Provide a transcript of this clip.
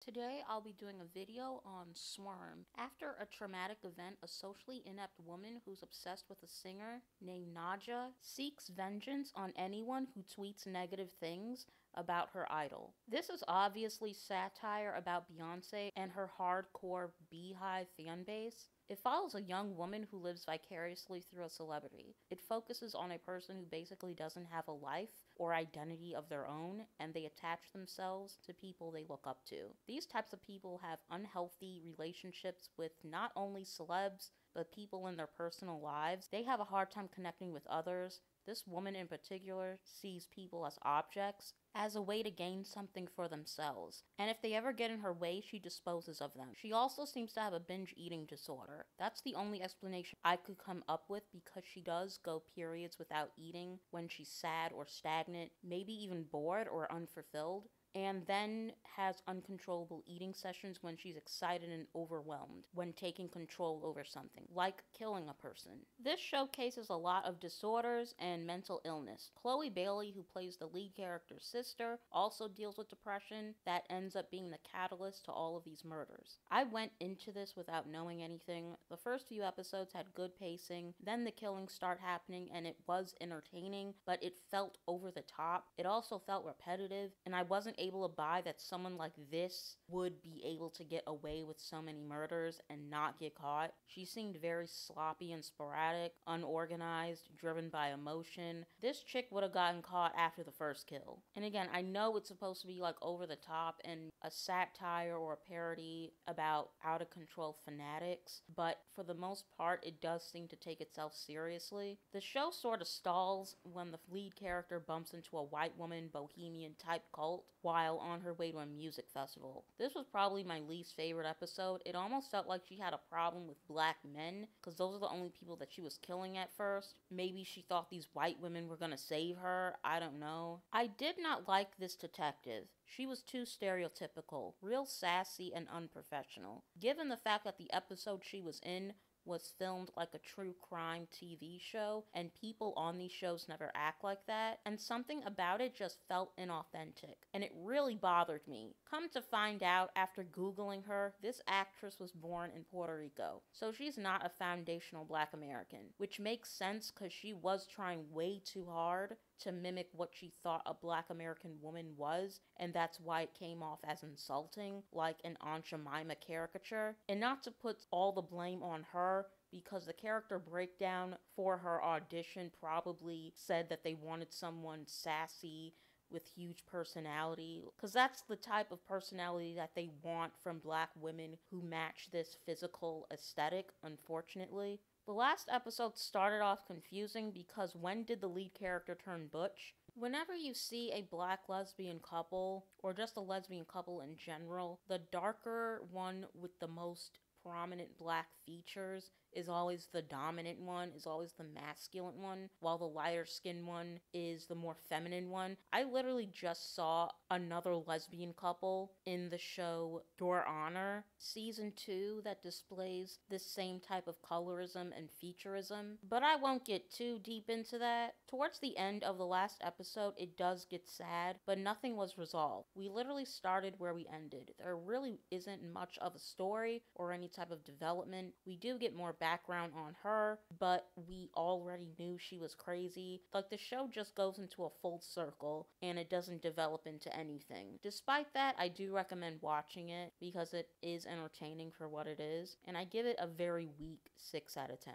Today I'll be doing a video on Swarm. After a traumatic event, a socially inept woman who's obsessed with a singer named Nadja seeks vengeance on anyone who tweets negative things about her idol. This is obviously satire about Beyonce and her hardcore Beehive fanbase. It follows a young woman who lives vicariously through a celebrity. It focuses on a person who basically doesn't have a life or identity of their own, and they attach themselves to people they look up to. These types of people have unhealthy relationships with not only celebs, but people in their personal lives. They have a hard time connecting with others. This woman in particular sees people as objects, as a way to gain something for themselves. And if they ever get in her way, she disposes of them. She also seems to have a binge eating disorder. That's the only explanation I could come up with, because she does go periods without eating when she's sad or stagnant, maybe even bored or unfulfilled, and then has uncontrollable eating sessions when she's excited and overwhelmed when taking control over something, like killing a person. This showcases a lot of disorders and mental illness. Chloe Bailey, who plays the lead character's sister, also deals with depression that ends up being the catalyst to all of these murders. I went into this without knowing anything. The first few episodes had good pacing, then the killings start happening and it was entertaining, but it felt over the top. It also felt repetitive, and I wasn't able to buy that someone like this would be able to get away with so many murders and not get caught. She seemed very sloppy and sporadic, unorganized, driven by emotion. This chick would have gotten caught after the first kill. And again, I know it's supposed to be like over the top and a satire or a parody about out of control fanatics, but for the most part, it does seem to take itself seriously. The show sort of stalls when the lead character bumps into a white woman bohemian type cult while on her way to a music festival. This was probably my least favorite episode. It almost felt like she had a problem with black men, because those are the only people that she was killing at first. Maybe she thought these white women were gonna save her. I don't know. I did not like this detective. She was too stereotypical, real sassy and unprofessional. Given the fact that the episode she was in was filmed like a true crime TV show, and people on these shows never act like that, and something about it just felt inauthentic, and it really bothered me. Come to find out, after Googling her, this actress was born in Puerto Rico, so she's not a foundational black American, which makes sense because she was trying way too hard to mimic what she thought a black American woman was, and that's why it came off as insulting, like an Aunt Jemima caricature. And not to put all the blame on her, because the character breakdown for her audition probably said that they wanted someone sassy with huge personality, because that's the type of personality that they want from black women who match this physical aesthetic, unfortunately. The last episode started off confusing because when did the lead character turn butch? Whenever you see a black lesbian couple, or just a lesbian couple in general, the darker one with the most prominent black features is always the dominant one, is always the masculine one, while the lighter skinned one is the more feminine one. I literally just saw another lesbian couple in the show Your Honor season 2 that displays this same type of colorism and featureism, but I won't get too deep into that. Towards the end of the last episode, it does get sad, but nothing was resolved. We literally started where we ended. There really isn't much of a story or any type of development. We do get more background on her, but we already knew she was crazy. Like, the show just goes into a full circle and it doesn't develop into anything. Despite that, I do recommend watching it because it is entertaining for what it is, and I give it a very weak 6 out of 10.